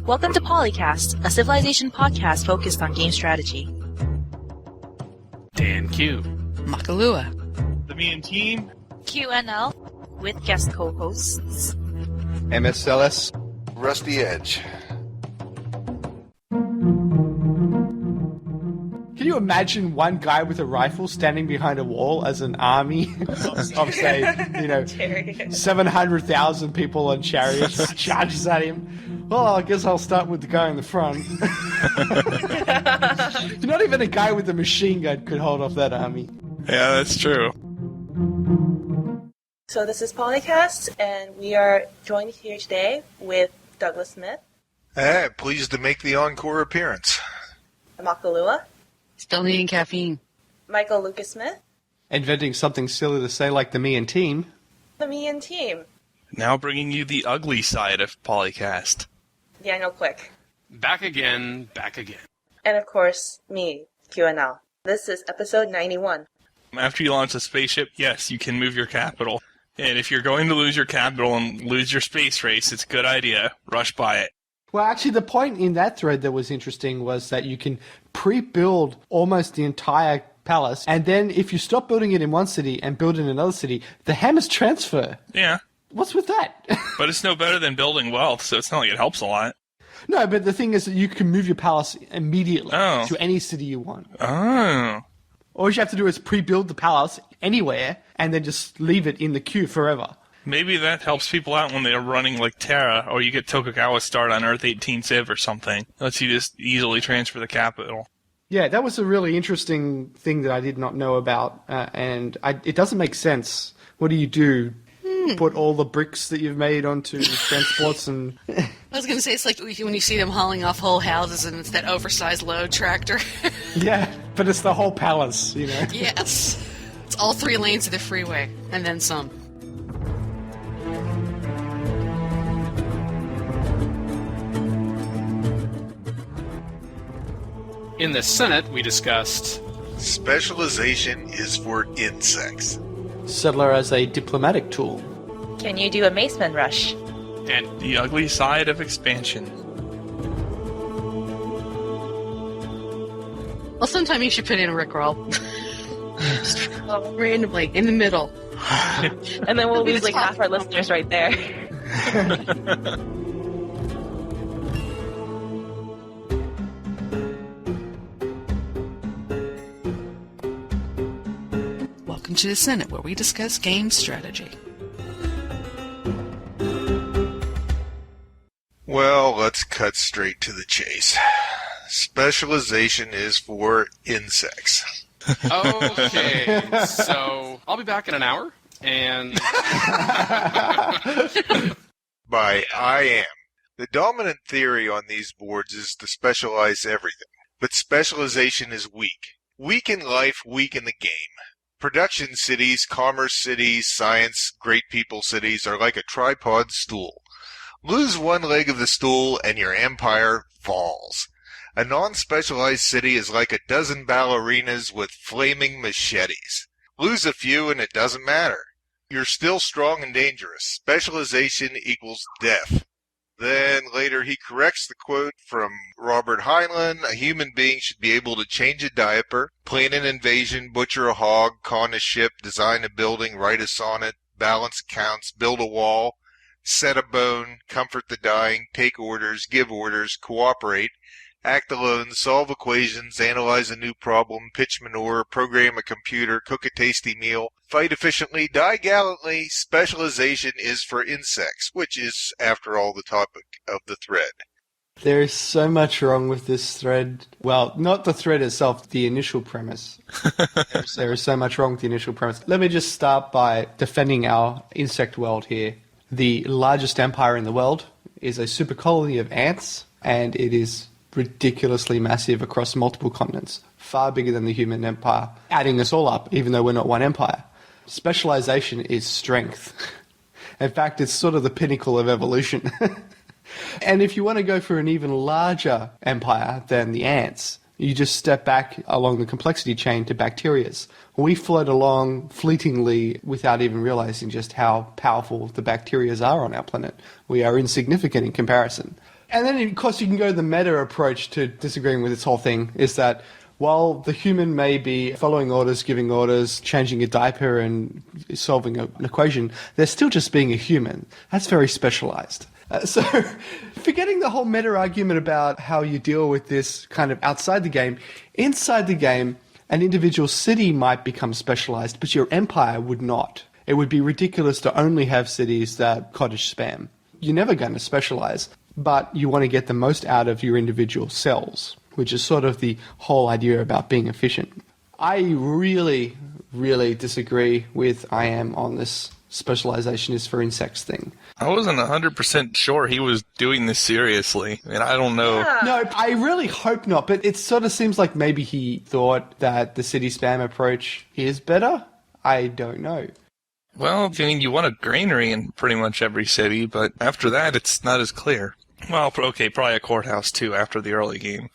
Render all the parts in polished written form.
Welcome to PolyCast, a civilization podcast focused on game strategy. DanQ, Makahlua, TheMeInTeam, QNL, with guest co-hosts emeseles, Rusty Edge. Can you imagine one guy with a rifle standing behind a wall as an army of, say, 700,000 people on chariots charges at him? Well, I guess I'll start with the guy in the front. Not even a guy with a machine gun could hold off that army. Yeah, that's true. So this is PolyCast, and we are joined here today with Douglas Smith. Pleased to make the encore appearance. Makahlua. still needing caffeine. Michael Lucas Smith. Inventing something silly to say like TheMeInTeam. TheMeInTeam. Now bringing you the ugly side of PolyCast. Daniel Quick. back again. And of course, me, QNL. This is episode 91. After you launch a spaceship, yes, you can move your capital. And if you're going to lose your capital and lose your space race, it's a good idea. Rush by it. Well, actually, the point in that thread that was interesting was that you can pre-build almost the entire palace, and then if you stop building it in one city and build it in another city, the hammers transfer. Yeah. What's with that? But it's no better than building wealth, so it's not like it helps a lot. No, but the thing is that you can move your palace immediately Oh. to any city you want. Oh. All you have to do is pre-build the palace anywhere and then just leave it in the queue forever. Maybe that helps people out when they're running like Terra, or you get Tokugawa start on Earth 18 Civ or something. Lets you just easily transfer the capital. Yeah, that was a really interesting thing that I did not know about, and it doesn't make sense. What do you do? Put all the bricks that you've made onto transports and... I was going to say, it's like when you see them hauling off whole houses and it's that oversized load tractor. Yeah, but it's the whole palace, you know? Yes. It's all 3 lanes of the freeway, and then some. In the Senate, we discussed Specialization is for insects. Settler as a diplomatic tool. Can you do a Macemen Rush? and The ugly side of expansion. Well, sometime you should put in a Rickroll. Just randomly, in the middle. And then we'll lose like half our listeners right there. Welcome to the Senate, where we discuss game strategy. Well, let's cut straight to the chase. Specialization is for insects. okay. So I'll be back in an hour, and By I am. The dominant theory on these boards is to specialize everything. But specialization is weak. Weak in life, weak in the game. Production cities, commerce cities, science, great people cities are like a tripod stool. Lose one leg of the stool and your empire falls. A non-specialized city is like a dozen ballerinas with flaming machetes. Lose a few and it doesn't matter. You're still strong and dangerous. Specialization equals death. Then later he corrects the quote from Robert Heinlein: a human being should be able to change a diaper, plan an invasion, butcher a hog, con a ship, design a building, write a sonnet, balance accounts, build a wall, set a bone, comfort the dying, take orders, give orders, cooperate, act alone, solve equations, analyze a new problem, pitch manure, program a computer, cook a tasty meal, fight efficiently, die gallantly. Specialization is for insects, which is, after all, the topic of the thread. There is so much wrong with this thread. Well, not the thread itself, the initial premise. There is so much wrong with the initial premise. Let me just start by defending our insect world here. The largest empire in the world is a super colony of ants, and it is ridiculously massive across multiple continents, far bigger than the human empire, adding us all up, even though we're not one empire. Specialization is strength. In fact, it's sort of the pinnacle of evolution. And if you want to go for an even larger empire than the ants, you just step back along the complexity chain to bacterias. We float along fleetingly without even realizing just how powerful the bacterias are on our planet. We are insignificant in comparison. And then, of course, you can go to the meta approach to disagreeing with this whole thing, is that while the human may be following orders, giving orders, changing a diaper and solving an equation, they're still just being a human. That's very specialized. So forgetting the whole meta argument about how you deal with this kind of outside the game, inside the game, an individual city might become specialized, but your empire would not. It would be ridiculous to only have cities that cottage spam. You're never going to specialize, but you want to get the most out of your individual cells, which is sort of the whole idea about being efficient. I really, really disagree with IAM on this specialization is for insects thing. I wasn't 100% sure he was doing this seriously, and I don't know. Yeah. No, I really hope not, but it sort of seems like maybe he thought that the city spam approach is better. I don't know. Well, I mean, you want a granary in pretty much every city, but after that, it's not as clear. Well, okay, probably a courthouse, too, after the early game.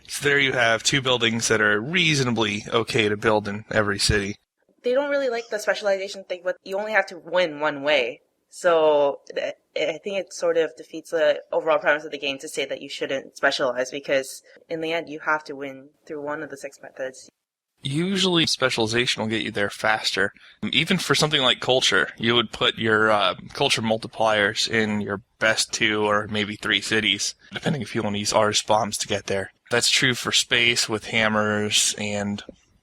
So there you have 2 buildings that are reasonably okay to build in every city. They don't really like the specialization thing, but you only have to win one way. So I think it sort of defeats the overall premise of the game to say that you shouldn't specialize, because in the end, you have to win through one of the 6 methods. Usually specialization will get you there faster. Even for something like culture, you would put your culture multipliers in your best 2 or maybe 3 cities, depending if you want to use artist bombs to get there. That's true for space with hammers and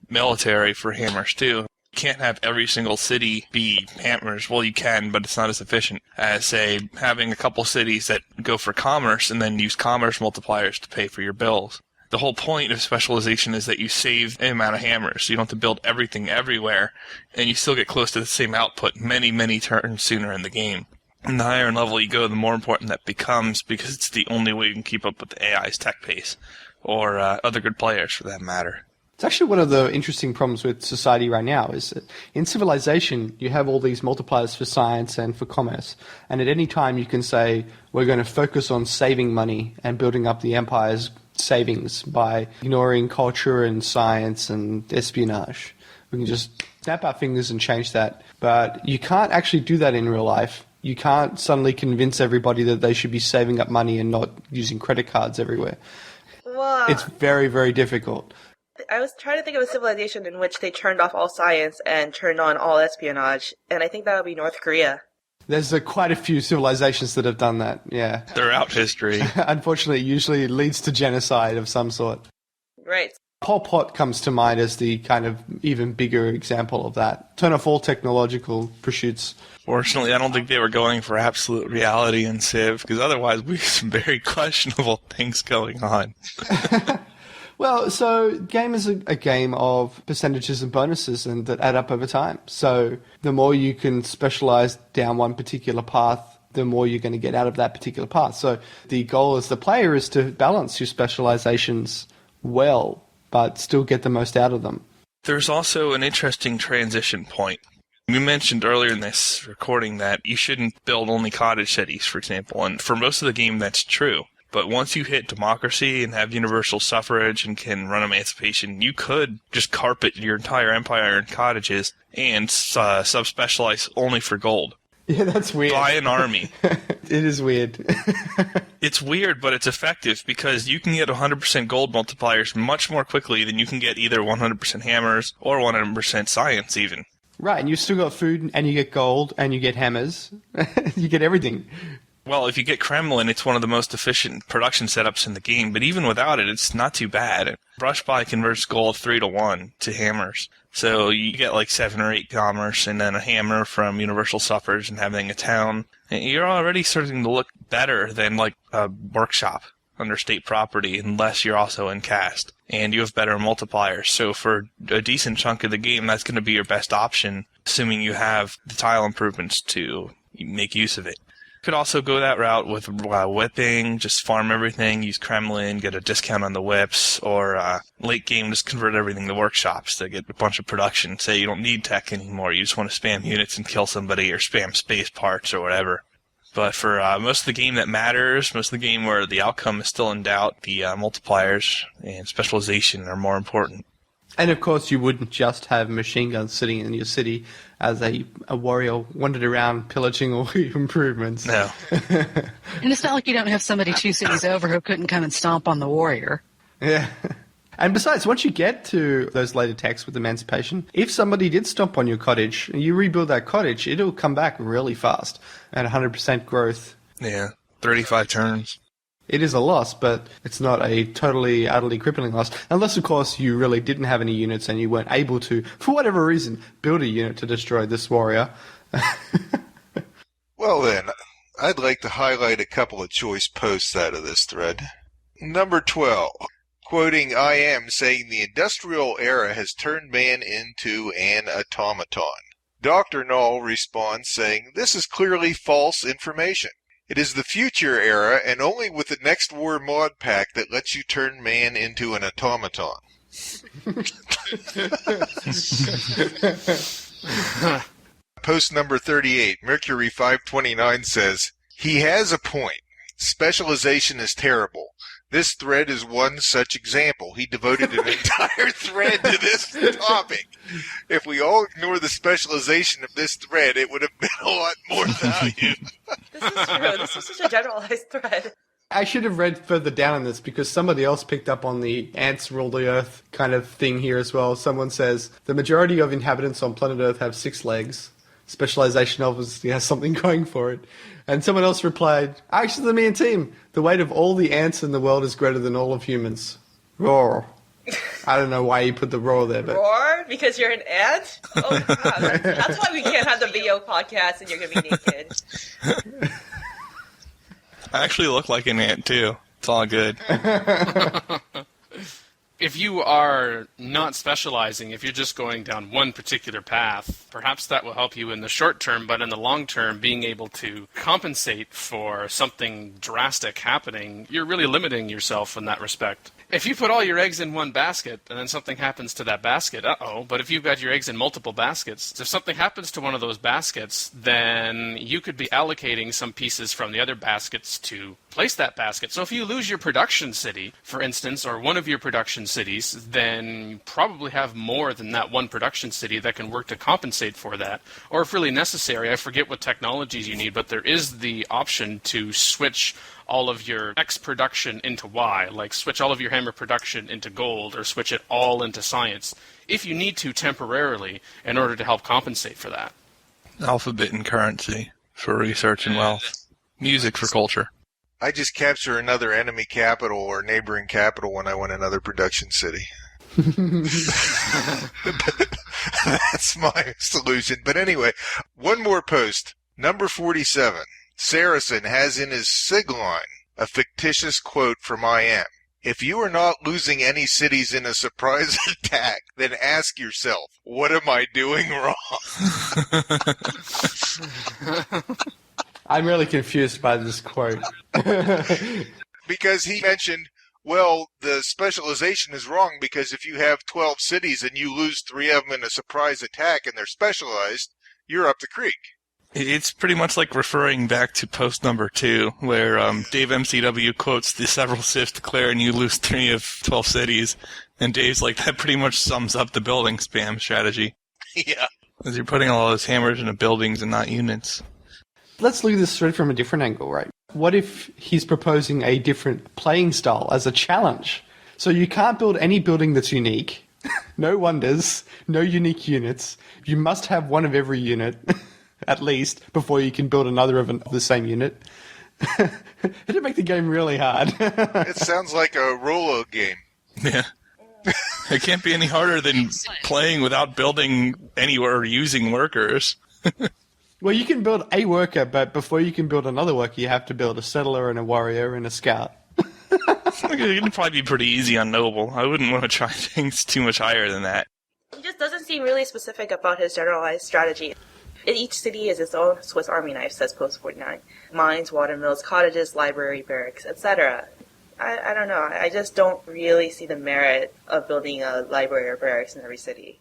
military for hammers too. You can't have every single city be hammers. Well, you can, but it's not as efficient as, say, having a couple cities that go for commerce and then use commerce multipliers to pay for your bills. The whole point of specialization is that you save an amount of hammers. You don't have to build everything everywhere, and you still get close to the same output many, many turns sooner in the game. And the higher in level you go, the more important that becomes, because it's the only way you can keep up with the AI's tech pace, or other good players for that matter. It's actually one of the interesting problems with society right now is that in civilization, you have all these multipliers for science and for commerce. And at any time you can say, we're going to focus on saving money and building up the empire's savings by ignoring culture and science and espionage. We can just snap our fingers and change that. But you can't actually do that in real life. You can't suddenly convince everybody that they should be saving up money and not using credit cards everywhere. Well, It's very, very difficult. I was trying to think of a civilization in which they turned off all science and turned on all espionage, and I think that would be North Korea. There's quite a few civilizations that have done that, yeah. Throughout history. Unfortunately, it usually leads to genocide of some sort. Right. Pol Pot comes to mind as the kind of even bigger example of that. Turn off all technological pursuits. Fortunately, I don't think they were going for absolute reality in Civ, because otherwise we have some very questionable things going on. Well, so game is a game of percentages and bonuses and that add up over time. So the more you can specialize down one particular path, the more you're going to get out of that particular path. So the goal as the player is to balance your specializations well, but still get the most out of them. There's also an interesting transition point. We mentioned earlier in this recording that you shouldn't build only cottage cities, for example, and for most of the game that's true. But once you hit democracy and have universal suffrage and can run emancipation, you could just carpet your entire empire in cottages and subspecialize only for gold. Yeah, that's weird. Buy an army. It is weird. It's weird, but it's effective because you can get 100% gold multipliers much more quickly than you can get either 100% hammers or 100% science even. Right, and you still got food and you get gold and you get hammers. You get everything. Well, if you get Kremlin, it's one of the most efficient production setups in the game, but even without it, it's not too bad. Brush By converts gold 3-to-1 to hammers. So you get like 7 or 8 commerce and then a hammer from universal suffrage and having a town. And you're already starting to look better than like a workshop under state property unless you're also in caste. And you have better multipliers. So for a decent chunk of the game, that's going to be your best option, assuming you have the tile improvements to make use of it. Could also go that route with whipping, just farm everything, use Kremlin, get a discount on the whips, or late game, just convert everything to workshops to get a bunch of production. Say you don't need tech anymore, you just want to spam units and kill somebody, or spam space parts, or whatever. But for most of the game that matters, most of the game where the outcome is still in doubt, the multipliers and specialization are more important. And of course, you wouldn't just have machine guns sitting in your city as a warrior wandered around pillaging all your improvements. No. And it's not like you don't have somebody 2 cities over who couldn't come and stomp on the warrior. Yeah. And besides, once you get to those later texts with Emancipation, if somebody did stomp on your cottage and you rebuild that cottage, it'll come back really fast at 100% growth. Yeah, 35 turns. It is a loss, but it's not a totally, utterly crippling loss. Unless, of course, you really didn't have any units and you weren't able to, for whatever reason, build a unit to destroy this warrior. Well then, I'd like to highlight a couple of choice posts out of this thread. Number 12, quoting I Am saying the industrial era has turned man into an automaton. Dr. Null responds saying, this is clearly false information. It is the future era, and only with the next war mod pack that lets you turn man into an automaton. Post number 38, Mercury 529 says, he has a point. Specialization is terrible. This thread is one such example. He devoted an entire thread to this topic. If we all ignore the specialization of this thread, it would have been a lot more value. This is true. This was such a generalized thread. I should have read further down on this because somebody else picked up on the ants rule the earth kind of thing here as well. Someone says, the majority of inhabitants on planet Earth have 6 legs. Specialization obviously has something going for it. And someone else replied, actually, TheMeInTeam, the weight of all the ants in the world is greater than all of humans. Roar. I don't know why you put the roar there, but... Roar? Because you're an ant? Oh, God. That's why we can't have the video podcast and you're going to be naked. I actually look like an ant, too. It's all good. If you are not specializing, if you're just going down one particular path, perhaps that will help you in the short term, but in the long term, being able to compensate for something drastic happening, you're really limiting yourself in that respect. If you put all your eggs in one basket and then something happens to that basket, but if you've got your eggs in multiple baskets, if something happens to one of those baskets, then you could be allocating some pieces from the other baskets to place that basket. So if you lose your production city, for instance, or one of your production cities, then you probably have more than that one production city that can work to compensate for that. Or if really necessary, I forget what technologies you need, but there is the option to switch all of your X production into Y, like switch all of your hammer production into gold or switch it all into science, if you need to temporarily in order to help compensate for that. Alphabet and currency for research and wealth. Music for culture. I just capture another enemy capital or neighboring capital when I want another production city. That's my solution. But anyway, one more post. Number 47. Saracen has in his sig line a fictitious quote from I Am. If you are not losing any cities in a surprise attack, then ask yourself, what am I doing wrong? I'm really confused by this quote. Because he mentioned, well, the specialization is wrong because if you have 12 cities and you lose 3 of them in a surprise attack and they're specialized, you're up the creek. It's pretty much like referring back to post number 2, where Dave MCW quotes the several civs declare and you lose 3 of 12 cities. And Dave's like, that pretty much sums up the building spam strategy. Yeah. Because you're putting all those hammers into buildings and not units. Let's look at this thread from a different angle, right? What if he's proposing a different playing style as a challenge? So you can't build any building that's unique. No wonders. No unique units. You must have one of every unit. At least, before you can build another of the same unit. It'd make the game really hard. It sounds like a Rolo game. Yeah. It can't be any harder than playing without building anywhere or using workers. Well, you can build a worker, but before you can build another worker, you have to build a settler and a warrior and a scout. It'd probably be pretty easy on Noble. I wouldn't want to try things too much higher than that. He just doesn't seem really specific about his generalized strategy. Each city is its own Swiss Army knife, says Post 49. Mines, watermills, cottages, library, barracks, etc. I don't know. I just don't really see the merit of building a library or barracks in every city.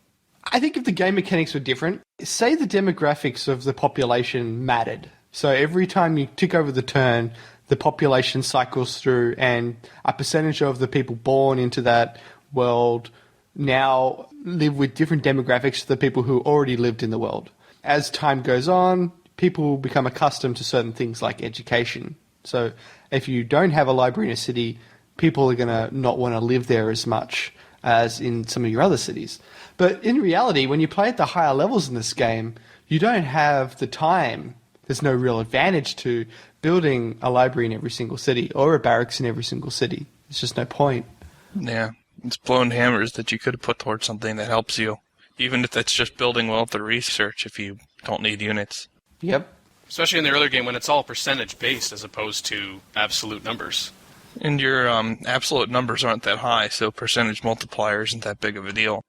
I think if the game mechanics were different, say the demographics of the population mattered. So every time you tick over the turn, the population cycles through and a percentage of the people born into that world now live with different demographics to the people who already lived in the world. As time goes on, people will become accustomed to certain things like education. So if you don't have a library in a city, people are going to not want to live there as much as in some of your other cities. But in reality, when you play at the higher levels in this game, you don't have the time. There's no real advantage to building a library in every single city or a barracks in every single city. There's just no point. Yeah, it's blown hammers that you could have put towards something that helps you, even if that's just building wealth or research if you don't need units. Yep. Especially in the earlier game when it's all percentage-based as opposed to absolute numbers. And your absolute numbers aren't that high, so percentage multiplier isn't that big of a deal.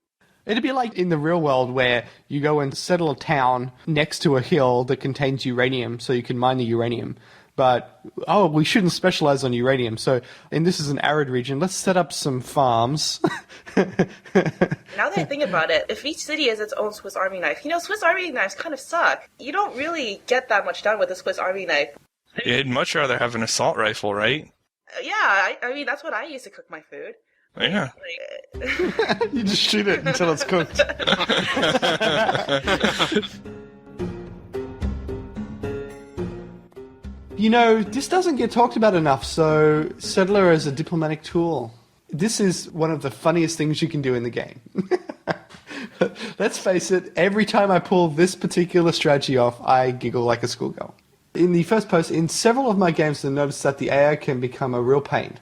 It'd be like in the real world where you go and settle a town next to a hill that contains uranium so you can mine the uranium. But, we shouldn't specialize on uranium. So, and this is an arid region, let's set up some farms. Now that I think about it, if each city has its own Swiss Army knife, Swiss Army knives kind of suck. You don't really get that much done with a Swiss Army knife. You'd much rather have an assault rifle, right? Yeah, I mean, that's what I use to cook my food. Yeah. You just shoot it until it's cooked. This doesn't get talked about enough, so Settler as a diplomatic tool. This is one of the funniest things you can do in the game. Let's face it, every time I pull this particular strategy off, I giggle like a schoolgirl. In the first post, in several of my games, I noticed that the AI can become a real pain.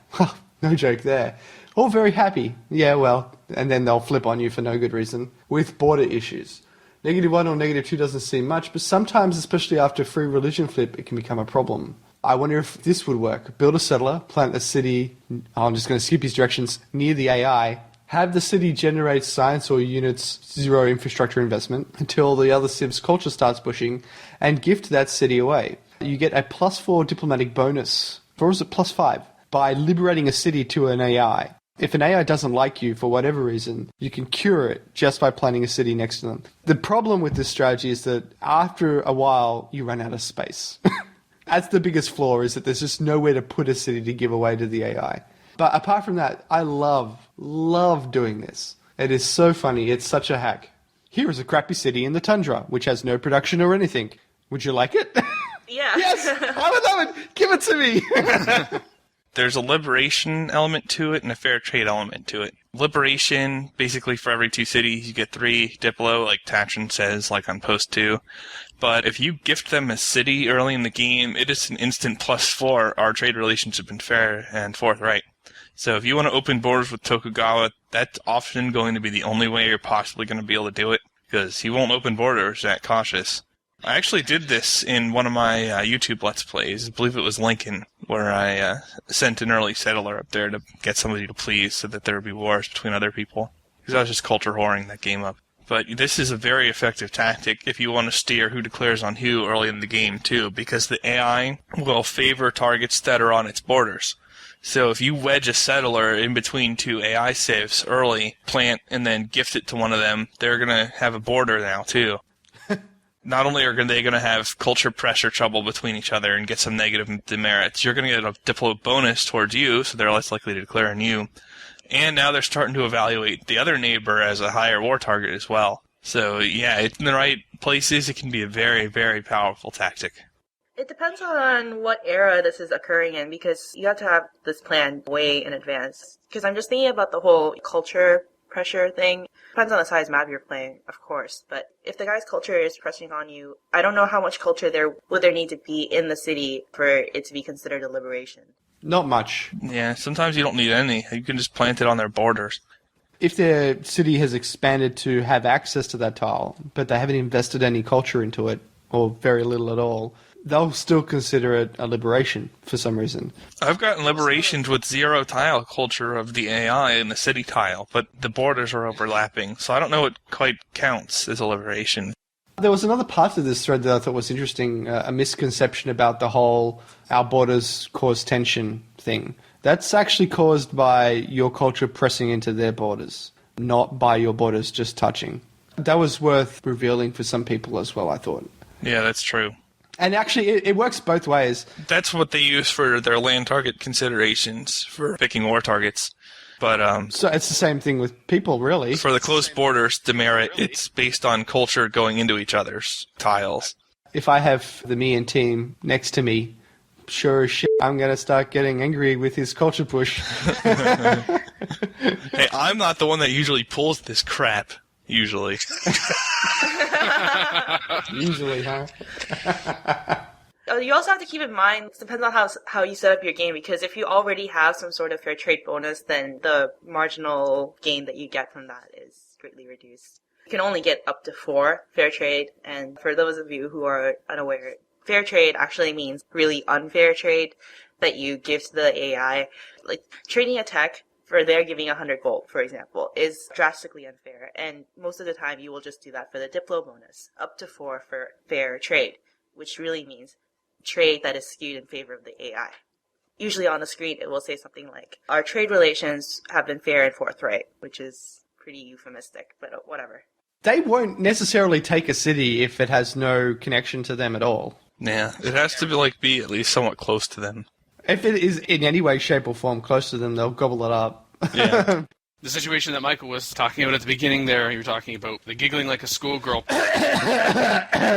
No joke there. All very happy. Yeah, well, and then they'll flip on you for no good reason, with border issues. -1 or -2 doesn't seem much, but sometimes, especially after free religion flip, it can become a problem. I wonder if this would work. Build a settler, plant a city, I'm just going to skip these directions, near the AI, have the city generate science or units, 0 infrastructure investment, until the other civ's culture starts pushing, and gift that city away. You get a +4 diplomatic bonus, or is it +5, by liberating a city to an AI. If an AI doesn't like you for whatever reason, you can cure it just by planting a city next to them. The problem with this strategy is that after a while, you run out of space. That's the biggest flaw, is that there's just nowhere to put a city to give away to the AI. But apart from that, I love doing this. It is so funny. It's such a hack. Here is a crappy city in the tundra, which has no production or anything. Would you like it? Yeah. Yes! I would love it! Give it to me! There's a liberation element to it and a fair trade element to it. Liberation, basically for every 2 cities, you get 3 Diplo, like Tatron says, like on post 2. But if you gift them a city early in the game, it is an instant +4. Our trade relations have been fair and forthright. So if you want to open borders with Tokugawa, that's often going to be the only way you're possibly going to be able to do it, because he won't open borders that cautious. I actually did this in one of my YouTube Let's Plays. I believe it was Lincoln, where I sent an early settler up there to get somebody to please so that there would be wars between other people. Because I was just culture whoring that game up. But this is a very effective tactic if you want to steer who declares on who early in the game, too, because the AI will favor targets that are on its borders. So if you wedge a settler in between 2 AI civs early, plant, and then gift it to one of them, they're going to have a border now, too. Not only are they going to have culture pressure trouble between each other and get some negative demerits, you're going to get a diplo bonus towards you, so they're less likely to declare on you. And now they're starting to evaluate the other neighbor as a higher war target as well. So, yeah, in the right places, it can be a very, very powerful tactic. It depends on what era this is occurring in, because you have to have this plan way in advance. Because I'm just thinking about the whole culture pressure thing. Depends on the size map you're playing, of course. But if the guy's culture is pressing on you, I don't know how much culture there need to be in the city for it to be considered a liberation. Not much. Yeah, sometimes you don't need any. You can just plant it on their borders. If their city has expanded to have access to that tile, but they haven't invested any culture into it, or very little at all, they'll still consider it a liberation for some reason. I've gotten liberations with 0 tile culture of the AI in the city tile, but the borders are overlapping, so I don't know what quite counts as a liberation. There was another part of this thread that I thought was interesting, a misconception about the whole our borders cause tension thing. That's actually caused by your culture pressing into their borders, not by your borders just touching. That was worth revealing for some people as well, I thought. Yeah, that's true. And actually, it works both ways. That's what they use for their land target considerations for picking war targets. But So it's the same thing with people, really. for the close borders demerit, it's based on culture going into each other's tiles. If I have the me and team next to me, sure as shit, I'm going to start getting angry with his culture push. Hey, I'm not the one that usually pulls this crap, usually. Usually, huh? You also have to keep in mind, it depends on how you set up your game, because if you already have some sort of fair trade bonus, then the marginal gain that you get from that is greatly reduced. You can only get up to 4 fair trade, and for those of you who are unaware, fair trade actually means really unfair trade that you give to the AI. Like, trading a tech for their giving 100 gold, for example, is drastically unfair, and most of the time you will just do that for the Diplo bonus, up to 4 for fair trade, which really means trade that is skewed in favor of the AI. Usually on the screen it will say something like, our trade relations have been fair and forthright, which is pretty euphemistic, but whatever. They won't necessarily take a city if it has no connection to them at all. Yeah, it has to be at least somewhat close to them. If it is in any way, shape, or form close to them, they'll gobble it up. Yeah. The situation that Michael was talking about at the beginning there, you were talking about the giggling like a schoolgirl. I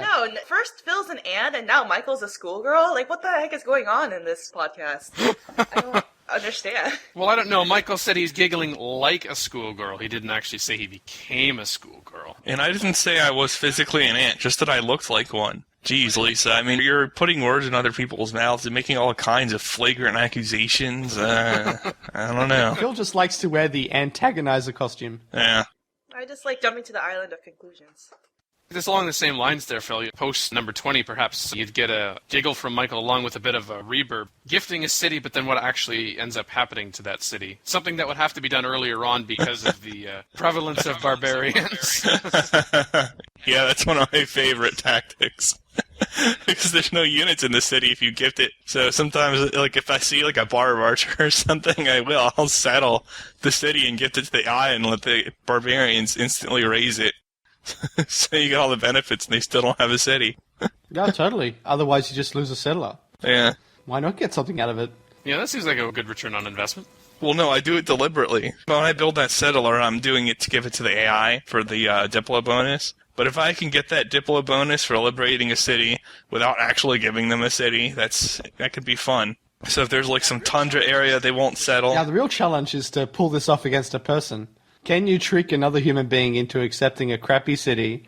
know. First Phil's an and now Michael's a schoolgirl? Like, what the heck is going on in this podcast? I don't understand. Well, I don't know. Michael said he's giggling like a schoolgirl. He didn't actually say he became a schoolgirl. And I didn't say I was physically an ant, just that I looked like one. Jeez, Lisa, I mean, you're putting words in other people's mouths and making all kinds of flagrant accusations. I don't know. Phil just likes to wear the antagonizer costume. Yeah. I just like jumping to the island of conclusions. Just along the same lines there, Phil, post number 20, perhaps you'd get a giggle from Michael along with a bit of a reverb, gifting a city, but then what actually ends up happening to that city. Something that would have to be done earlier on because of the prevalence of barbarians. Yeah, that's one of my favorite tactics. Because there's no units in the city if you gift it. So sometimes, like, if I see, like, a bar archer or something, I'll settle the city and gift it to the eye and let the barbarians instantly raise it. So you get all the benefits and they still don't have a city. Yeah, totally. Otherwise, you just lose a settler. Yeah. Why not get something out of it? Yeah, that seems like a good return on investment. Well, no, I do it deliberately. When I build that settler, I'm doing it to give it to the AI for the Diplo bonus. But if I can get that Diplo bonus for liberating a city without actually giving them a city, that could be fun. So if there's like some tundra area they won't settle. Now, the real challenge is to pull this off against a person. Can you trick another human being into accepting a crappy city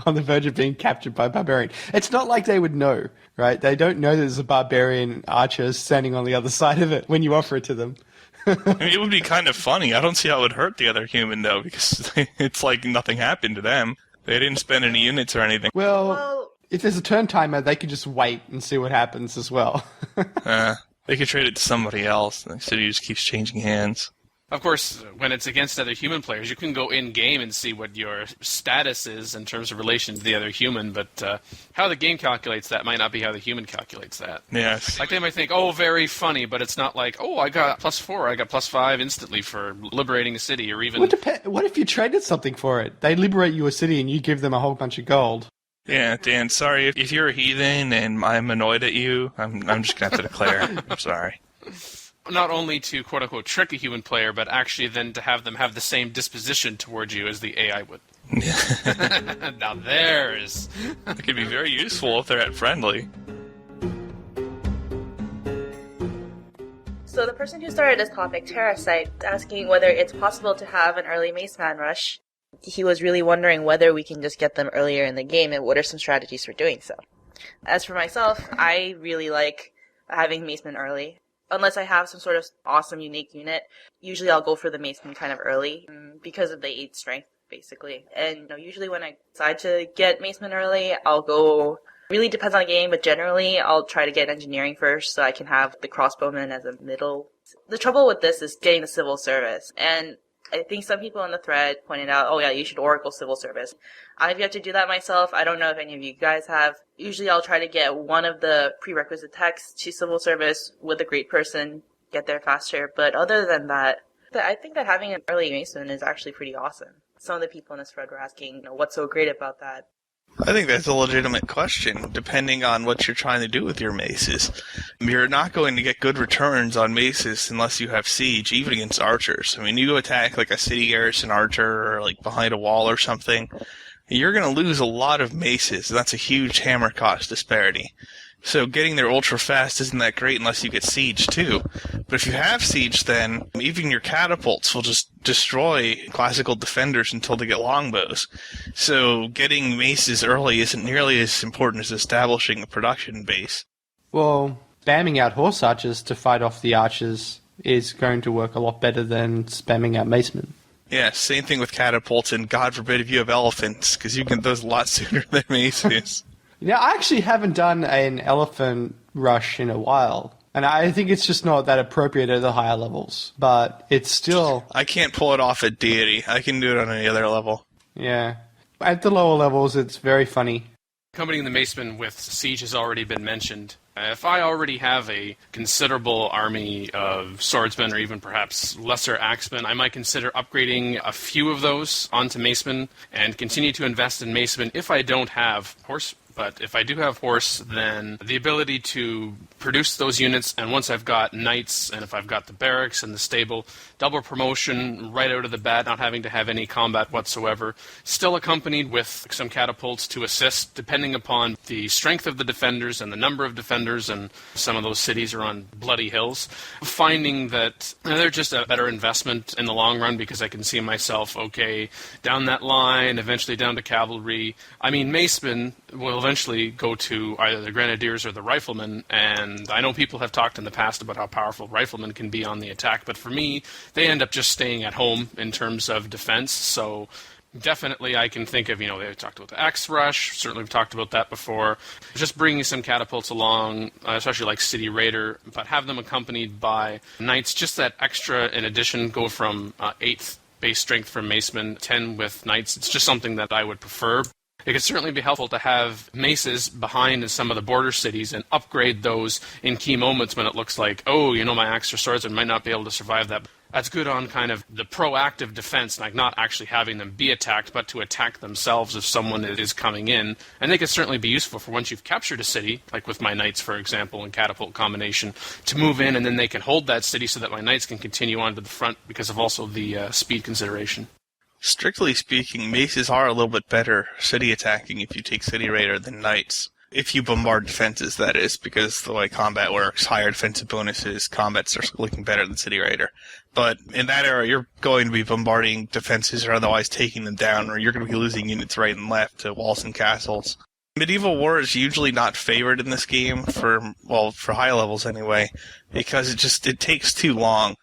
on the verge of being captured by a barbarian? It's not like they would know, right? They don't know there's a barbarian archer standing on the other side of it when you offer it to them. I mean, it would be kind of funny. I don't see how it would hurt the other human, though, because it's like nothing happened to them. They didn't spend any units or anything. Well, if there's a turn timer, they could just wait and see what happens as well. They could trade it to somebody else. The city just keeps changing hands. Of course, when it's against other human players, you can go in-game and see what your status is in terms of relation to the other human, but how the game calculates that might not be how the human calculates that. Yes. Like, they might think, oh, very funny, but it's not like, oh, I got +4, I got +5 instantly for liberating a city, or even... What if you traded something for it? They liberate you a city and you give them a whole bunch of gold. Yeah, Dan, sorry. If you're a heathen and I'm annoyed at you, I'm just going to have to declare. I'm sorry. Not only to quote-unquote trick a human player, but actually then to have them have the same disposition towards you as the AI would. Now there's... It could be very useful if they're at friendly. So the person who started this topic, Terrasite, asking whether it's possible to have an early Macemen Rush. He was really wondering whether we can just get them earlier in the game and what are some strategies for doing so. As for myself, I really like having Macemen early. Unless I have some sort of awesome, unique unit, usually I'll go for the Macemen kind of early because of the 8 strength, basically. And usually when I decide to get Macemen early, I'll go... Really depends on the game, but generally I'll try to get engineering first so I can have the crossbowman as a middle. The trouble with this is getting the civil service. And I think some people on the thread pointed out, oh yeah, you should Oracle civil service. I've yet to do that myself. I don't know if any of you guys have. Usually I'll try to get one of the prerequisite texts to civil service with a great person, get there faster. But other than that, I think that having an early Macemen is actually pretty awesome. Some of the people in this thread were asking, what's so great about that? I think that's a legitimate question, depending on what you're trying to do with your maces. You're not going to get good returns on maces unless you have siege, even against archers. I mean, you go attack like a city garrison archer or like behind a wall or something, you're going to lose a lot of maces, and that's a huge hammer cost disparity. So getting there ultra fast isn't that great unless you get siege too. But if you have siege, then even your catapults will just destroy classical defenders until they get longbows. So getting maces early isn't nearly as important as establishing a production base. Well, spamming out horse archers to fight off the archers is going to work a lot better than spamming out macemen. Yeah, same thing with catapults, and God forbid if you have elephants, because you can get those a lot sooner than maces. Now, I actually haven't done an elephant rush in a while, and I think it's just not that appropriate at the higher levels, but it's still... I can't pull it off at deity. I can do it on any other level. Yeah. At the lower levels, it's very funny. Accompanying the Macemen with siege has already been mentioned. If I already have a considerable army of swordsmen or even perhaps lesser axemen, I might consider upgrading a few of those onto Macemen and continue to invest in Macemen if I don't have horse. But if I do have horse, then the ability to produce those units, and once I've got knights, and if I've got the barracks and the stable, double promotion right out of the bat, not having to have any combat whatsoever, still accompanied with some catapults to assist, depending upon the strength of the defenders and the number of defenders, and some of those cities are on bloody hills, finding that they're just a better investment in the long run, because I can see myself, okay, down that line, eventually down to cavalry. I mean, Macemen will eventually go to either the grenadiers or the riflemen, and I know people have talked in the past about how powerful riflemen can be on the attack, but for me, they end up just staying at home in terms of defense, so definitely I can think of, they talked about the X Rush, certainly we've talked about that before, just bringing some catapults along, especially like City Raider, but have them accompanied by knights, just that extra in addition, go from 8th base strength for Macemen, 10 with knights, it's just something that I would prefer. It could certainly be helpful to have maces behind in some of the border cities and upgrade those in key moments when it looks like, my axe or swordsman might not be able to survive that. That's good on kind of the proactive defense, like not actually having them be attacked, but to attack themselves if someone is coming in. And they could certainly be useful for once you've captured a city, like with my knights, for example, and catapult combination, to move in and then they can hold that city so that my knights can continue on to the front because of also the speed consideration. Strictly speaking, maces are a little bit better city attacking if you take City Raider than knights. If you bombard defenses, that is, because the way combat works, higher defensive bonuses, combats are looking better than City Raider. But in that era, you're going to be bombarding defenses or otherwise taking them down, or you're going to be losing units right and left to walls and castles. Medieval war is usually not favored in this game, for high levels anyway, because it takes too long.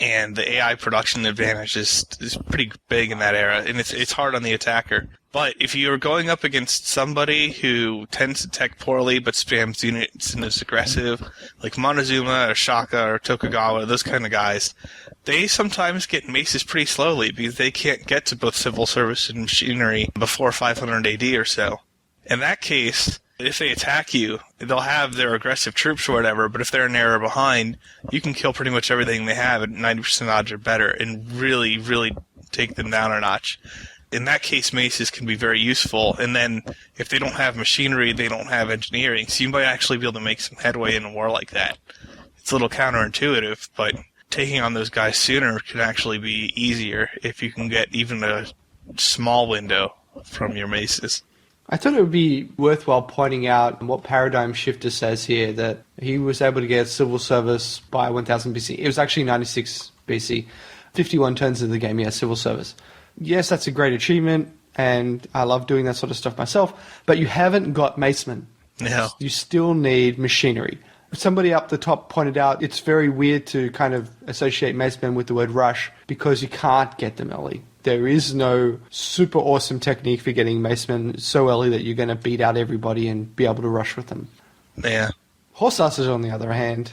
And the AI production advantage is pretty big in that era, and it's hard on the attacker. But if you're going up against somebody who tends to tech poorly but spams units and is aggressive, like Montezuma or Shaka or Tokugawa, those kind of guys, they sometimes get maces pretty slowly because they can't get to both civil service and machinery before 500 AD or so. In that case, if they attack you, they'll have their aggressive troops or whatever, but if they're an era behind, you can kill pretty much everything they have at 90% odds or better and really, really take them down a notch. In that case, maces can be very useful, and then if they don't have machinery, they don't have engineering, so you might actually be able to make some headway in a war like that. It's a little counterintuitive, but taking on those guys sooner can actually be easier if you can get even a small window from your maces. I thought it would be worthwhile pointing out what Paradigm Shifter says here, that he was able to get civil service by 1000 BC. It was actually 96 BC. 51 turns of the game, civil service. Yes, that's a great achievement, and I love doing that sort of stuff myself, but you haven't got Macemen. No. You still need machinery. Somebody up the top pointed out it's very weird to kind of associate Macemen with the word rush because you can't get them early. There is no super awesome technique for getting Macemen so early that you're going to beat out everybody and be able to rush with them. Yeah. Horse archers, on the other hand.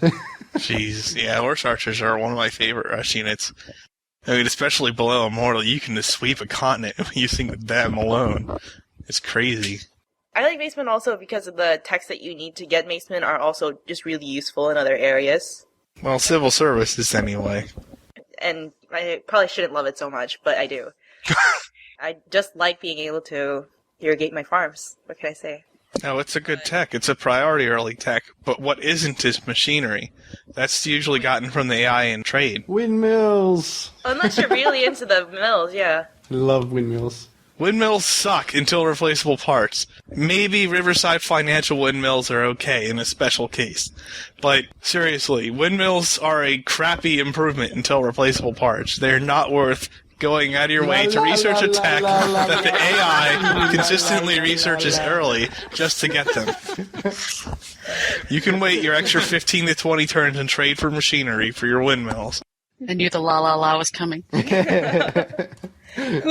Jeez, yeah, horse archers are one of my favorite rush units. I mean, especially below Immortal, you can just sweep a continent using them alone. It's crazy. I like Macemen also because of the techs that you need to get Macemen are also just really useful in other areas. Well, civil services anyway. And I probably shouldn't love it so much, but I do. I just like being able to, irrigate my farms. What can I say? No, it's a good tech. It's a priority early tech. But what isn't is machinery. That's usually gotten from the AI in trade. Windmills. Unless you're really into the mills, yeah. Love windmills. Windmills suck until replaceable parts. Maybe Riverside Financial windmills are okay in a special case. But seriously, windmills are a crappy improvement until replaceable parts. They're not worth going out of your way to research a tech that the AI consistently researches early just to get them. You can wait your extra 15 to 20 turns and trade for machinery for your windmills. I knew the la la la was coming. Who's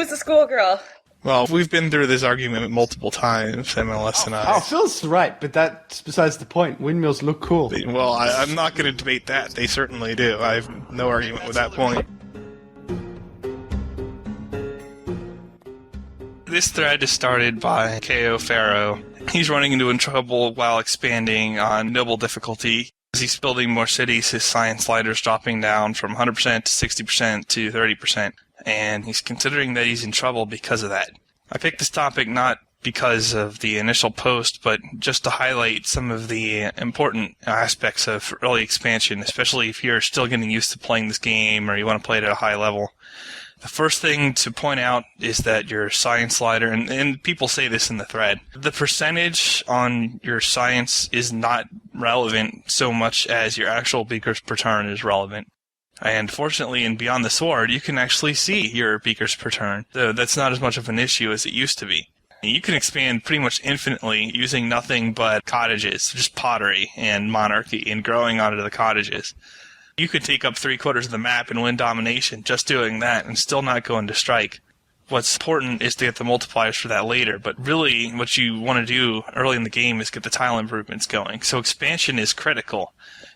the schoolgirl? Well, we've been through this argument multiple times, MLS and I. Oh, Phil's right, but that's besides the point. Windmills look cool. Well, I'm not going to debate that. They certainly do. I have no argument with that point. This thread is started by K.O. Farrow. He's running into trouble while expanding on noble difficulty. As he's building more cities, his science slider's dropping down from 100% to 60% to 30%, and he's considering that he's in trouble because of that. I picked this topic not because of the initial post, but just to highlight some of the important aspects of early expansion, especially if you're still getting used to playing this game or you want to play it at a high level. The first thing to point out is that your science slider, and people say this in the thread, the percentage on your science is not relevant so much as your actual beakers per turn is relevant. And fortunately, in Beyond the Sword, you can actually see your beakers per turn, though that's not as much of an issue as it used to be. You can expand pretty much infinitely using nothing but cottages, just pottery and monarchy, and growing onto the cottages. You could take up 3/4 of the map and win domination just doing that and still not go into strike. What's important is to get the multipliers for that later, but really what you want to do early in the game is get the tile improvements going. So expansion is critical,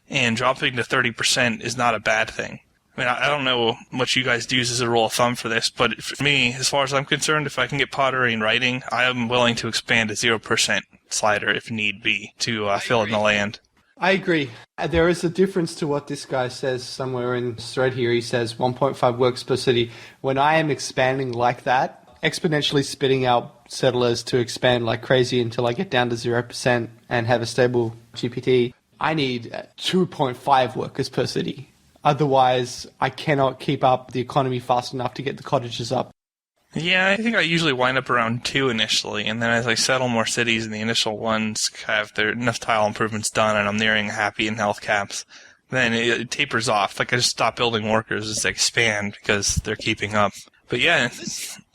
and dropping to 30% is not a bad thing. I mean, I don't know what you guys use as a rule of thumb for this, but for me, as far as I'm concerned, if I can get pottery and writing, I am willing to expand to 0% slider if need be to fill in the land. I agree. There is a difference to what this guy says somewhere in this thread here. He says 1.5 works per city. When I am expanding like that, exponentially spitting out settlers to expand like crazy until I get down to 0% and have a stable GPT, I need 2.5 workers per city. Otherwise, I cannot keep up the economy fast enough to get the cottages up. Yeah, I think I usually wind up around 2 initially, and then as I settle more cities and the initial ones have their enough tile improvements done and I'm nearing happy and health caps, then it tapers off. Like I just stop building workers as they expand because they're keeping up. But yeah,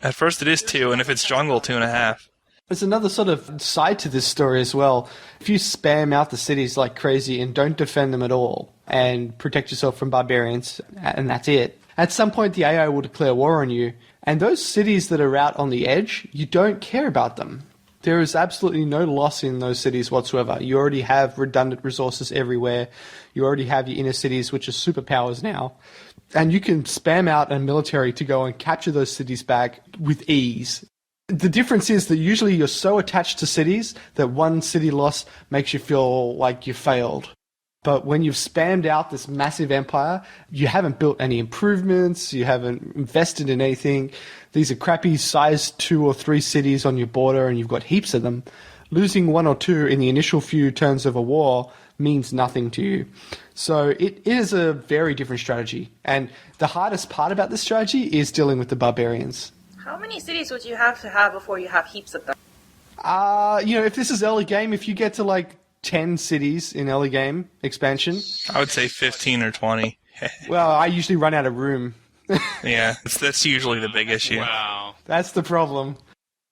at first it is 2, and if it's jungle, 2.5. There's another sort of side to this story as well. If you spam out the cities like crazy and don't defend them at all and protect yourself from barbarians, and that's it, at some point the AI will declare war on you. And those cities that are out on the edge, you don't care about them. There is absolutely no loss in those cities whatsoever. You already have redundant resources everywhere. You already have your inner cities, which are superpowers now. And you can spam out a military to go and capture those cities back with ease. The difference is that usually you're so attached to cities that one city loss makes you feel like you failed. But when you've spammed out this massive empire, you haven't built any improvements, you haven't invested in anything. These are crappy size 2 or 3 cities on your border and you've got heaps of them. Losing 1 or 2 in the initial few turns of a war means nothing to you. So it is a very different strategy. And the hardest part about this strategy is dealing with the barbarians. How many cities would you have to have before you have heaps of them? If this is early game, if you get to like 10 cities in early game expansion, I would say 15 or 20. Well, I usually run out of room. Yeah, that's usually the big issue. Wow. That's the problem.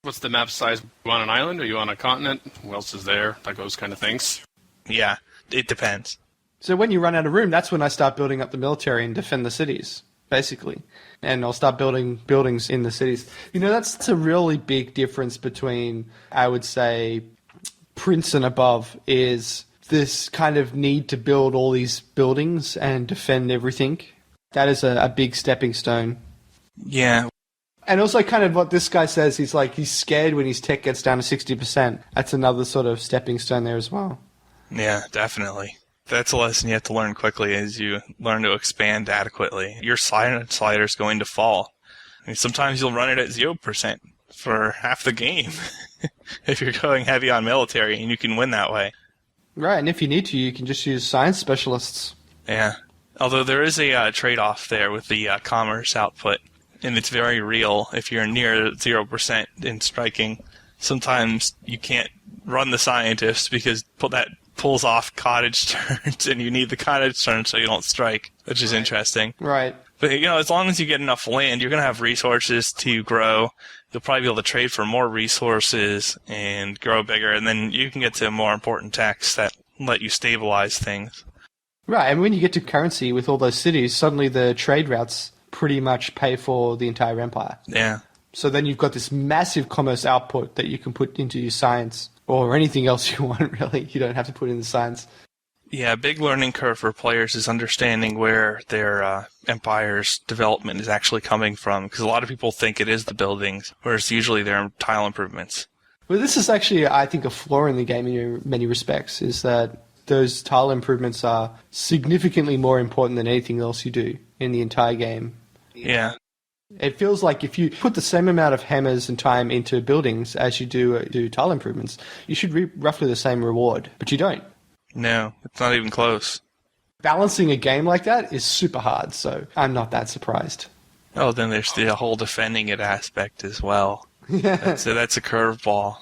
What's the map size? You on an island? Are you on a continent? Who else is there? Like those kind of things. Yeah, it depends. So when you run out of room, that's when I start building up the military and defend the cities, basically. And I'll start building buildings in the cities. That's a really big difference between, I would say, Prince and above, is this kind of need to build all these buildings and defend everything. That is a big stepping stone. Yeah. And also kind of what this guy says, he's scared when his tech gets down to 60%. That's another sort of stepping stone there as well. Yeah, definitely. That's a lesson you have to learn quickly as you learn to expand adequately. Your slider's going to fall. I mean, sometimes you'll run it at 0%. for half the game if you're going heavy on military, and you can win that way. Right, and if you need to, you can just use science specialists. Yeah. Although there is a trade-off there with the commerce output, and it's very real. If you're near 0% in striking, sometimes you can't run the scientists because that pulls off cottage turns, and you need the cottage turns so you don't strike, which is interesting. Right. But, as long as you get enough land, you're going to have resources to grow. You'll probably be able to trade for more resources and grow bigger, and then you can get to more important techs that let you stabilize things. Right, and when you get to currency with all those cities, suddenly the trade routes pretty much pay for the entire empire. Yeah. So then you've got this massive commerce output that you can put into your science, or anything else you want, really. You don't have to put in the science. Yeah, a big learning curve for players is understanding where their empire's development is actually coming from, because a lot of people think it is the buildings, whereas usually they're tile improvements. Well, this is actually, I think, a flaw in the game in many respects, is that those tile improvements are significantly more important than anything else you do in the entire game. Yeah. It feels like if you put the same amount of hammers and time into buildings as you do tile improvements, you should reap roughly the same reward, but you don't. No, it's not even close. Balancing a game like that is super hard, so I'm not that surprised. Oh, then there's the whole defending it aspect as well. That's a curveball.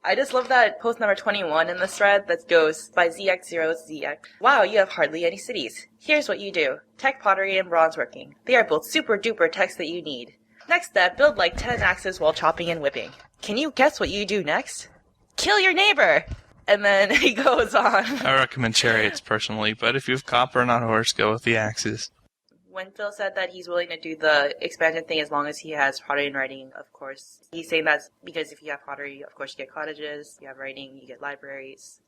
I just love that post number 21 in this thread that goes by ZX0ZX. Wow, you have hardly any cities. Here's what you do. Tech pottery and bronze working. They are both super duper techs that you need. Next step, build like 10 axes while chopping and whipping. Can you guess what you do next? Kill your neighbor! And then he goes on. I recommend chariots personally, but if you have copper, not horse, go with the axes. When Phil said that he's willing to do the expansion thing as long as he has pottery and writing, of course, he's saying that's because if you have pottery, of course you get cottages, you have writing, you get libraries.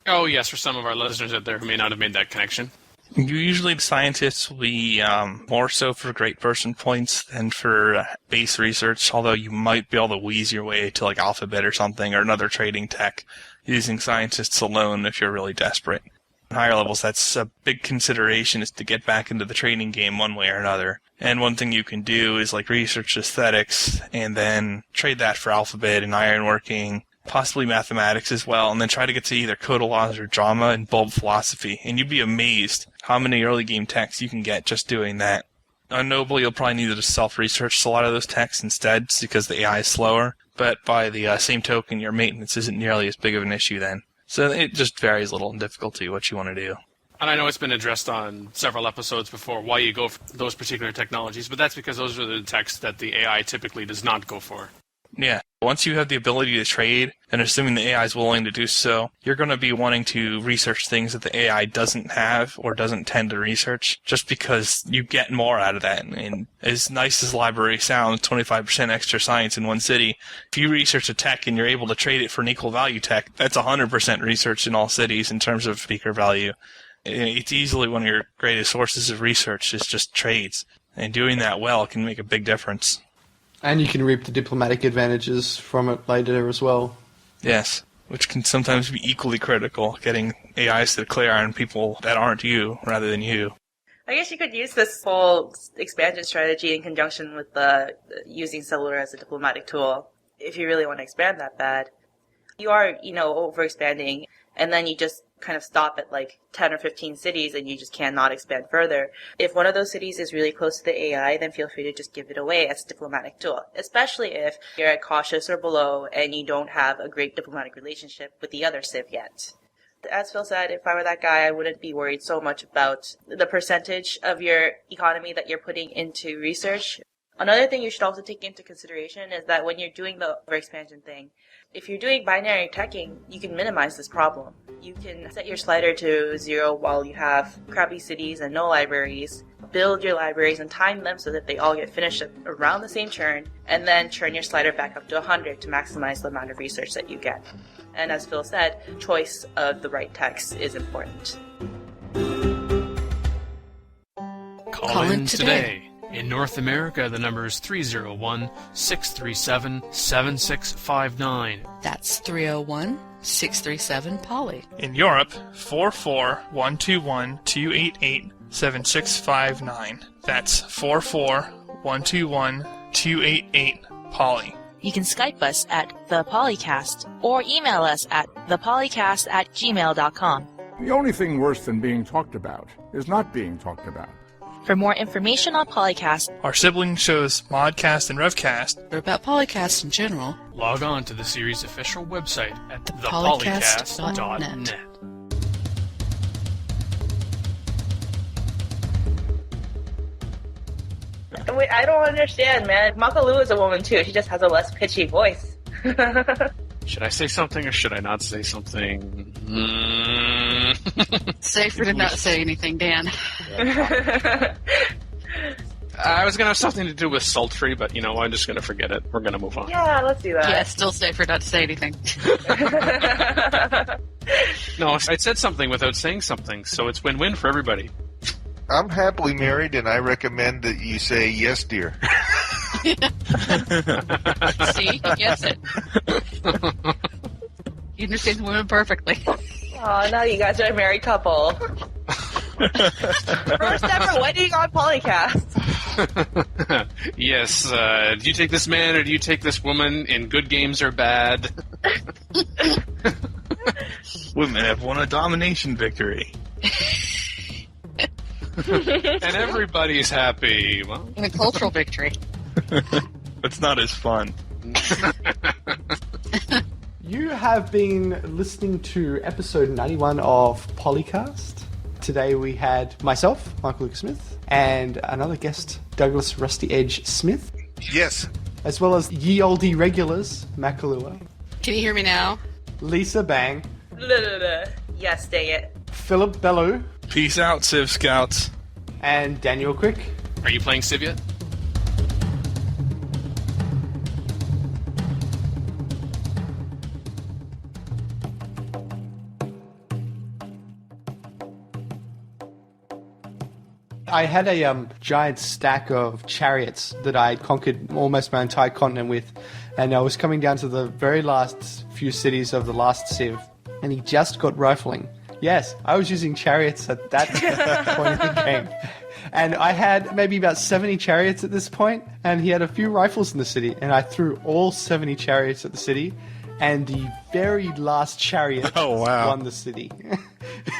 Oh, yes, for some of our listeners out there who may not have made that connection. Usually scientists will be more so for great person points than for base research, although you might be able to wheeze your way to like alphabet or something or another trading tech using scientists alone if you're really desperate. In higher levels, that's a big consideration, is to get back into the trading game one way or another. And one thing you can do is like research aesthetics and then trade that for alphabet and ironworking, possibly mathematics as well, and then try to get to either coda laws or drama and bulb philosophy. And you'd be amazed how many early game texts you can get just doing that. Unknowable, you'll probably need to self-research a lot of those texts instead because the AI is slower, but by the same token, your maintenance isn't nearly as big of an issue then. So it just varies a little in difficulty what you want to do. And I know it's been addressed on several episodes before why you go for those particular technologies, but that's because those are the techs that the AI typically does not go for. Yeah. Once you have the ability to trade, and assuming the AI is willing to do so, you're going to be wanting to research things that the AI doesn't have or doesn't tend to research, just because you get more out of that. And as nice as library sounds, 25% extra science in one city, if you research a tech and you're able to trade it for an equal value tech, that's 100% research in all cities in terms of speaker value. It's easily one of your greatest sources of research is just trades. And doing that well can make a big difference. And you can reap the diplomatic advantages from it later as well. Yes, which can sometimes be equally critical, getting AIs to declare on people that aren't you rather than you. I guess you could use this whole expansion strategy in conjunction with the using cellular as a diplomatic tool if you really want to expand that bad. You are, overexpanding, and then you just kind of stop at like 10 or 15 cities and you just cannot expand further. If one of those cities is really close to the AI, then feel free to just give it away as a diplomatic tool, especially if you're at cautious or below and you don't have a great diplomatic relationship with the other civ yet. As Phil said, if I were that guy, I wouldn't be worried so much about the percentage of your economy that you're putting into research. Another thing you should also take into consideration is that when you're doing the overexpansion thing, if you're doing binary teching, you can minimize this problem. You can set your slider to 0 while you have crappy cities and no libraries, build your libraries and time them so that they all get finished at around the same turn, and then turn your slider back up to 100 to maximize the amount of research that you get. And as Phil said, choice of the right text is important. Call in today. In North America, the number is 301-637-7659. That's 301-637-POLY. In Europe, 44-121-288-7659. That's 44-121-288-POLY. You can Skype us at the PolyCast or email us at thepolycast@gmail.com. The only thing worse than being talked about is not being talked about. For more information on PolyCast, our sibling shows ModCast and RevCast, Or about PolyCast in general. Log on to the series' official website at thepolycast.net. Wait, I don't understand, man. Makahlua is a woman too. She just has a less pitchy voice. Should I say something or should I not say something? Safer to not say anything, Dan. I was going to have something to do with sultry, but I'm just going to forget it. We're going to move on. Yeah, let's do that. Yeah, still safer not to say anything. No, I said something without saying something, so it's win-win for everybody. I'm happily married, and I recommend that you say yes, dear. See? He gets it. He understands women perfectly. Oh, now you guys are a married couple. First ever wedding on PolyCast. Yes, do you take this man or do you take this woman in good games or bad? Women have won a domination victory. And everybody's happy. Well, And a cultural victory. It's not as fun. You have been listening to episode 91 of PolyCast. Today we had myself, Michael Luke Smith, and another guest, Douglas Rusty Edge Smith, Yes. as well as ye olde regulars, Makahlua, Can you hear me now? Lisa Bang, Yes, dang it. Philip Bellew, Peace out, Civ Scouts. and Daniel Quick. are you playing Civ yet? I had a giant stack of chariots that I had conquered almost my entire continent with, and I was coming down to the very last few cities of the last Civ, and he just got rifling. Yes, I was using chariots at that point in the game. And I had maybe about 70 chariots at this point, and he had a few rifles in the city, and I threw all 70 chariots at the city, and the very last chariot won the city.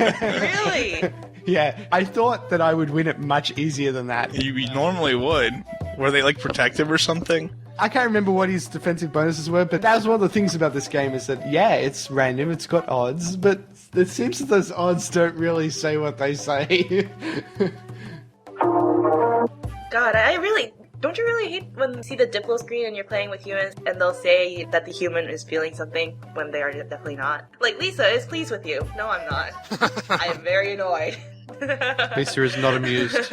Really? Yeah, I thought that I would win it much easier than that. You normally would. Were they, protective or something? I can't remember what his defensive bonuses were, but that was one of the things about this game is that, yeah, it's random, it's got odds, but it seems that those odds don't really say what they say. God, don't you really hate when you see the Diplo screen and you're playing with humans and they'll say that the human is feeling something when they are definitely not? Like, Lisa is pleased with you. No, I'm not. I am very annoyed. Lisa is not amused.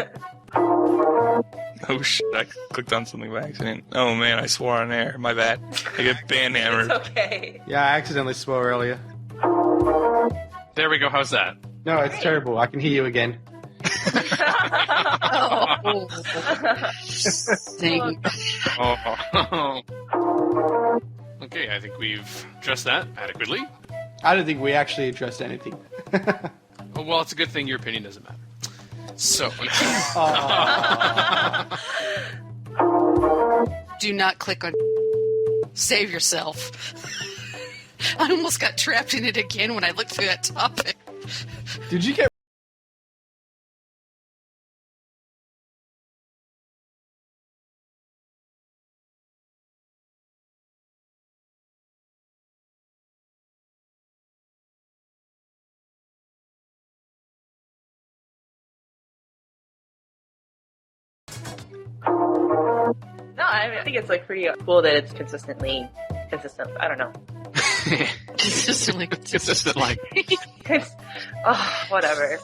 Oh shit, I clicked on something by accident. Oh man, I swore on air. My bad. I get band hammered. It's okay. Yeah, I accidentally swore earlier. There we go, how's that? No, it's terrible. I can hear you again. Oh. Dang. Oh. Okay, I think we've addressed that adequately. I don't think we actually addressed anything. Oh, well, it's a good thing your opinion doesn't matter. So, Do not click on save yourself. I almost got trapped in it again when I looked through that topic. Did you get... No, I think it's pretty cool that it's consistent. I don't know. Consistently. consistent like. Whatever.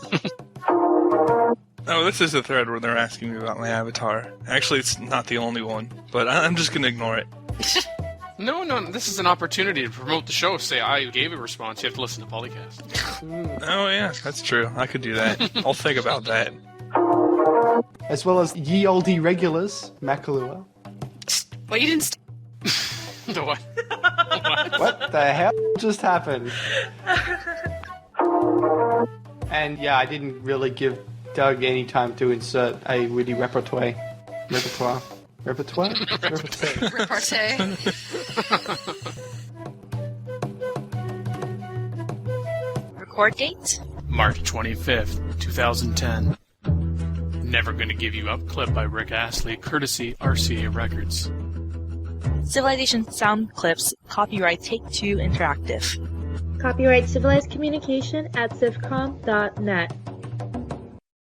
Oh, this is a thread where they're asking me about my avatar. Actually, it's not the only one, but I'm just going to ignore it. No, this is an opportunity to promote the show. Say, I gave a response. You have to listen to PolyCast. Oh, yeah, that's true. I could do that. I'll think about that. As well as ye olde regulars, Makahlua. Well, you didn't... The what? What the hell just happened? And yeah, I didn't really give Doug any time to insert a witty repartee. Repartee? Repartee. Record date? March 25th, 2010. Never Gonna Give You Up clip by Rick Astley, courtesy RCA Records. Civilization sound clips, copyright Take-Two Interactive. Copyright Civilized Communication at civcom.net.